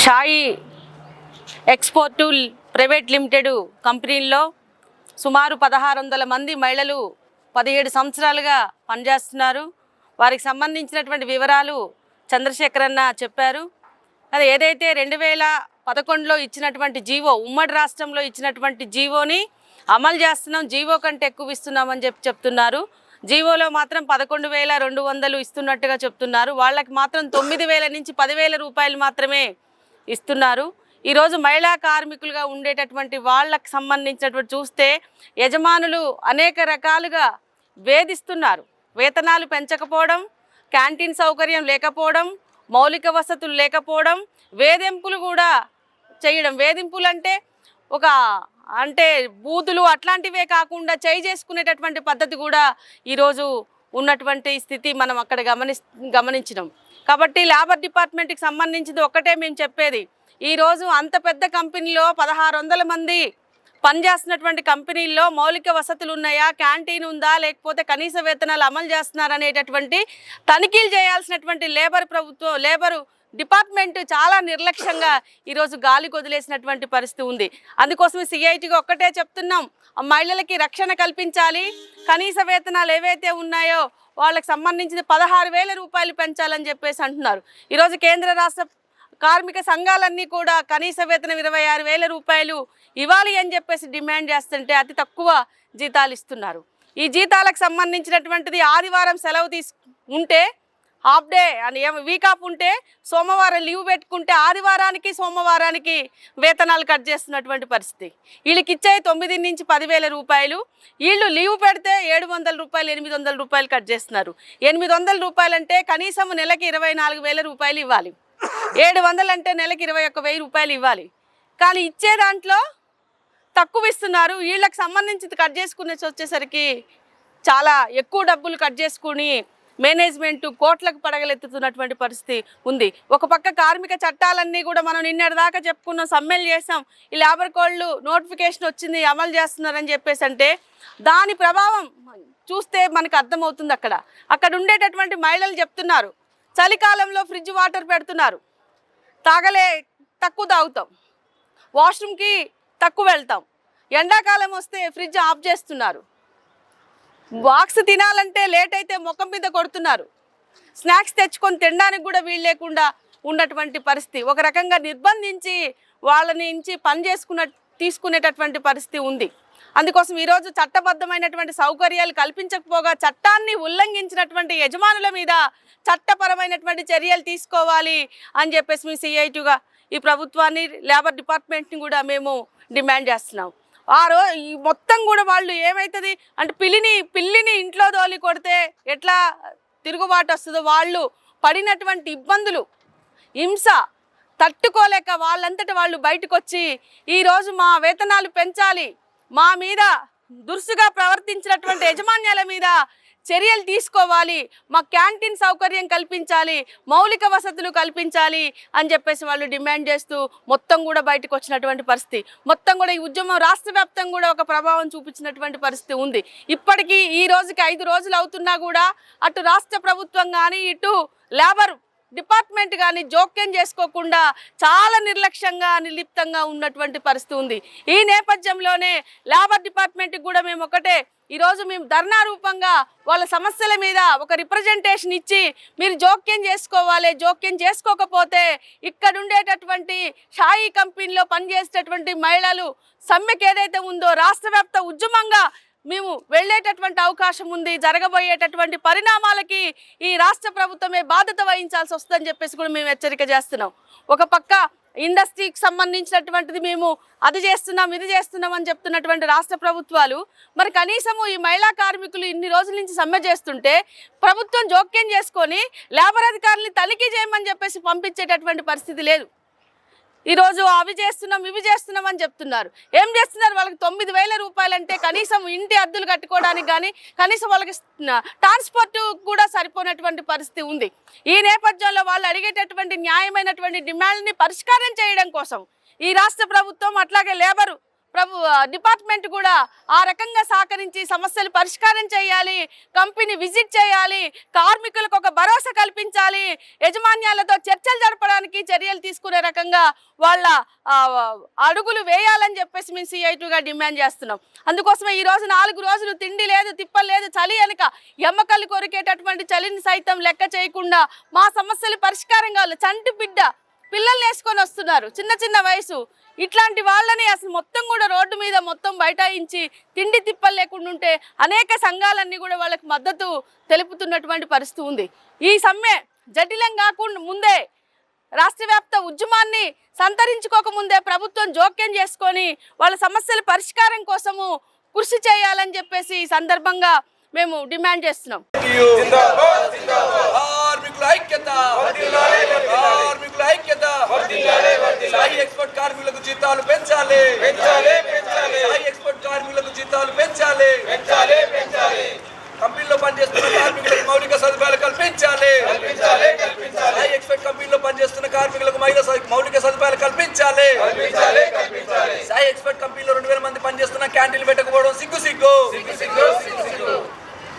షాయి export private limited కంపెనీల్లో సుమారు 1600 మంది మహిళలు 17 సంవత్సరాలుగా పనిచేస్తున్నారు. వారికి సంబంధించినటువంటి వివరాలు చంద్రశేఖర్ అన్న చెప్పారు. అది ఏదైతే 2011లో ఇచ్చినటువంటి జీవో, ఉమ్మడి రాష్ట్రంలో ఇచ్చినటువంటి జీవోని అమలు చేస్తున్నాం, జీవో కంటే ఎక్కువ ఇస్తున్నామని చెప్తున్నారు. జీవోలో మాత్రం 11,200 ఇస్తున్నట్టుగా చెప్తున్నారు. వాళ్ళకి మాత్రం 9,000 నుంచి 10,000 రూపాయలు మాత్రమే ఇస్తున్నారు. ఈరోజు మహిళా కార్మికులుగా ఉండేటటువంటి వాళ్ళకి సంబంధించినటువంటి చూస్తే యజమానులు అనేక రకాలుగా వేధిస్తున్నారు. వేతనాలు పెంచకపోవడం, క్యాంటీన్ సౌకర్యం లేకపోవడం, మౌలిక వసతులు లేకపోవడం, వేధింపులు కూడా చేయడం. వేధింపులు అంటే బూతులు అట్లాంటివే కాకుండా చేసుకునేటటువంటి పద్ధతి కూడా ఈరోజు ఉన్నటువంటి స్థితి మనం అక్కడ గమనించినాం. కాబట్టి లేబర్ డిపార్ట్మెంట్కి సంబంధించింది ఒక్కటే మేము చెప్పేది, ఈరోజు అంత పెద్ద కంపెనీలో 1600 మంది పనిచేస్తున్నటువంటి కంపెనీల్లో మౌలిక వసతులు ఉన్నాయా, క్యాంటీన్ ఉందా, లేకపోతే కనీస వేతనాలు అమలు చేస్తున్నారనేటటువంటి తనిఖీలు చేయాల్సినటువంటి లేబరు డిపార్ట్మెంట్ చాలా నిర్లక్ష్యంగా ఈరోజు గాలి వదిలేసినటువంటి పరిస్థితి ఉంది. అందుకోసమే సిఐటిగా ఒక్కటే చెప్తున్నాం, మహిళలకి రక్షణ కల్పించాలి. కనీస వేతనాలు ఏవైతే ఉన్నాయో వాళ్ళకి సంబంధించిన 16,000 రూపాయలు పెంచాలని చెప్పేసి అంటున్నారు. ఈరోజు కేంద్ర రాష్ట్ర కార్మిక సంఘాలన్నీ కూడా కనీస వేతనం 26,000 రూపాయలు ఇవ్వాలి అని చెప్పేసి డిమాండ్ చేస్తుంటే అతి తక్కువ జీతాలు ఇస్తున్నారు. ఈ జీతాలకు సంబంధించినటువంటిది ఆదివారం సెలవు ఉంటే, హాఫ్ డే అని వీక్ ఆఫ్ ఉంటే, సోమవారం లీవ్ పెట్టుకుంటే ఆదివారానికి సోమవారానికి వేతనాలు కట్ చేస్తున్నటువంటి పరిస్థితి. వీళ్ళకి ఇచ్చే 9 నుంచి 10,000 రూపాయలు, వీళ్ళు లీవ్ పెడితే 700 రూపాయలు 800 రూపాయలు కట్ చేస్తున్నారు. 800 రూపాయలు అంటే కనీసం నెలకి 24,000 రూపాయలు ఇవ్వాలి. 700 అంటే నెలకి 21,000 రూపాయలు ఇవ్వాలి. కానీ ఇచ్చే దాంట్లో తక్కువ ఇస్తున్నారు. వీళ్ళకి సంబంధించి కట్ చేసుకునే వచ్చేసరికి చాలా ఎక్కువ డబ్బులు కట్ చేసుకుని మేనేజ్మెంట్ కోట్లకు పడగలెత్తుతున్నటువంటి పరిస్థితి ఉంది. ఒక పక్క కార్మిక చట్టాలన్నీ కూడా మనం నిన్నటిదాకా చెప్పుకున్నాం, సమ్మెలు చేసాం. ఈ లేబర్ కోడ్లు నోటిఫికేషన్ వచ్చింది, అమలు చేస్తున్నారని చెప్పేసి అంటే దాని ప్రభావం చూస్తే మనకు అర్థమవుతుంది. అక్కడ ఉండేటటువంటి మహిళలు చెప్తున్నారు, చలికాలంలో ఫ్రిడ్జ్ వాటర్ పెడుతున్నారు, తక్కువ తాగుతాం, వాష్రూమ్కి తక్కువ వెళ్తాం, ఎండాకాలం వస్తే ఫ్రిడ్జ్ ఆఫ్ చేస్తున్నారు, బాక్స్ తినాలంటే లేట్ అయితే ముఖం మీద కొడుతున్నారు, స్నాక్స్ తెచ్చుకొని తినడానికి కూడా వీలు లేకుండా ఉన్నటువంటి పరిస్థితి. ఒక రకంగా నిర్బంధించి వాళ్ళని పని తీసుకునేటటువంటి పరిస్థితి ఉంది. అందుకోసం ఈరోజు చట్టబద్ధమైనటువంటి సౌకర్యాలు కల్పించకపోగా చట్టాన్ని ఉల్లంఘించినటువంటి యజమానుల మీద చట్టపరమైనటువంటి చర్యలు తీసుకోవాలి అని చెప్పేసి మీ సిఐటిగా ఈ ప్రభుత్వాన్ని, లేబర్ డిపార్ట్మెంట్ని కూడా మేము డిమాండ్ చేస్తున్నాం. ఈ మొత్తం కూడా వాళ్ళు ఏమవుతుంది అంటే పిల్లిని ఇంట్లో దోలి కొడితే ఎట్లా తిరుగుబాటు వస్తుందో, వాళ్ళు పడినటువంటి ఇబ్బందులు, హింస తట్టుకోలేక వాళ్ళంతటి వాళ్ళు బయటకు వచ్చి ఈరోజు మా వేతనాలు పెంచాలి, మా మీద దురుసుగా ప్రవర్తించినటువంటి యజమాన్యాల మీద చర్యలు తీసుకోవాలి, మా క్యాంటీన్ సౌకర్యం కల్పించాలి, మౌలిక వసతులు కల్పించాలి అని చెప్పేసి వాళ్ళు డిమాండ్ చేస్తూ మొత్తం కూడా బయటకు వచ్చినటువంటి పరిస్థితి. మొత్తం కూడా ఈ ఉద్యమం రాష్ట్ర వ్యాప్తంగా కూడా ఒక ప్రభావం చూపించినటువంటి పరిస్థితి ఉంది. ఇప్పటికీ ఈ రోజుకి 5 రోజులు అవుతున్నా కూడా అటు రాష్ట్ర ప్రభుత్వం కానీ ఇటు లేబర్ డిపార్ట్మెంట్ కానీ జోక్యం చేసుకోకుండా చాలా నిర్లక్ష్యంగా, నిర్లిప్తంగా ఉన్నటువంటి పరిస్థితి ఉంది. ఈ నేపథ్యంలోనే లేబర్ డిపార్ట్మెంట్కి కూడా మేము ఒకటే, ఈరోజు మేము ధర్నా రూపంగా వాళ్ళ సమస్యల మీద ఒక రిప్రజెంటేషన్ ఇచ్చి మీరు జోక్యం చేసుకోవాలి, జోక్యం చేసుకోకపోతే ఇక్కడ ఉండేటటువంటి షాయి కంపెనీలో పనిచేసేటటువంటి మహిళలు సమ్మెకి ఏదైతే ఉందో రాష్ట్ర వ్యాప్త ఉద్యమంగా మేము వెళ్ళేటటువంటి అవకాశం ఉంది. జరగబోయేటటువంటి పరిణామాలకి ఈ రాష్ట్ర ప్రభుత్వమే బాధ్యత వహించాల్సి వస్తుందని చెప్పేసి కూడా మేము హెచ్చరిక చేస్తున్నాం. ఒక పక్క ఇండస్ట్రీకి సంబంధించినటువంటిది మేము అది చేస్తున్నాం, ఇది చేస్తున్నాం అని చెప్తున్నటువంటి రాష్ట్ర ప్రభుత్వాలు మరి కనీసము ఈ మహిళా కార్మికులు ఇన్ని రోజుల నుంచి సమ్మె చేస్తుంటే ప్రభుత్వం జోక్యం చేసుకొని లేబర్ అధికారుల్ని తనిఖీ చేయమని చెప్పేసి పంపించేటటువంటి పరిస్థితి లేదు. ఈరోజు అవి చేస్తున్నాం, ఇవి చేస్తున్నాం అని చెప్తున్నారు. ఏం చేస్తున్నారు? వాళ్ళకి 9,000 రూపాయలు అంటే కనీసం ఇంటి అద్దెలు కట్టుకోవడానికి కానీ కనీసం వాళ్ళకి ట్రాన్స్పోర్ట్ కూడా సరిపోయినటువంటి పరిస్థితి ఉంది. ఈ నేపథ్యంలో వాళ్ళు అడిగేటటువంటి న్యాయమైనటువంటి డిమాండ్ని పరిష్కారం చేయడం కోసం ఈ రాష్ట్ర ప్రభుత్వం అట్లాగే లేబరు డిపార్ట్మెంట్ కూడా ఆ రకంగా సహకరించి సమస్యలు పరిష్కారం చేయాలి, కంపెనీ విజిట్ చేయాలి, కార్మికులకు ఒక భరోసా కల్పించాలి, యజమాన్యాలతో చర్చలు జరపడానికి చర్యలు తీసుకునే రకంగా వాళ్ళ అడుగులు వేయాలని చెప్పేసి మేము CI2గా డిమాండ్ చేస్తున్నాం. అందుకోసమే ఈరోజు 4 రోజులు తిండి లేదు, తిప్పలు లేదు, చలి వెనుక ఎమ్మకళ్ళు కొరికేటటువంటి చలిని సైతం లెక్క చేయకుండా మా సమస్యలు పరిష్కారం కావాలి. చంటి బిడ్డ పిల్లల్ని వేసుకొని వస్తున్నారు, చిన్న వయసు. ఇట్లాంటి వాళ్ళని అసలు మొత్తం కూడా రోడ్డు మీద మొత్తం బైఠాయించి తిండి తిప్పలు లేకుండా ఉంటే అనేక సంఘాలన్నీ కూడా వాళ్ళకి మద్దతు తెలుపుతున్నటువంటి పరిస్థితి ఉంది. ఈ సమ్మె జటిలం కాకుండా ముందే రాష్ట్ర వ్యాప్త ఉద్యమాన్ని సంతరించుకోకముందే ప్రభుత్వం జోక్యం చేసుకొని వాళ్ళ సమస్యల పరిష్కారం కోసము కృషి చేయాలని చెప్పేసి ఈ సందర్భంగా మేము డిమాండ్ చేస్తున్నాం. కార్మికులకు జీతాలు పెంచాలి, ఎక్స్పోర్ట్ కార్మికులకు జీతాలు పెంచాలి, కంపెనీలో పనిచేస్తున్న కార్మికులకు మౌలిక సదుపాయాలు కల్పించాలి, ఎక్స్పోర్ట్ కంపెనీలో పనిచేస్తున్న కార్మికులకు మౌలిక సదుపాయాలు కల్పించాలి. ఎక్స్పోర్ట్ కంపెనీలో 2000 మంది పనిచేస్తున్న క్యాంటీన్లు పెట్టకపోవడం సిగ్గు.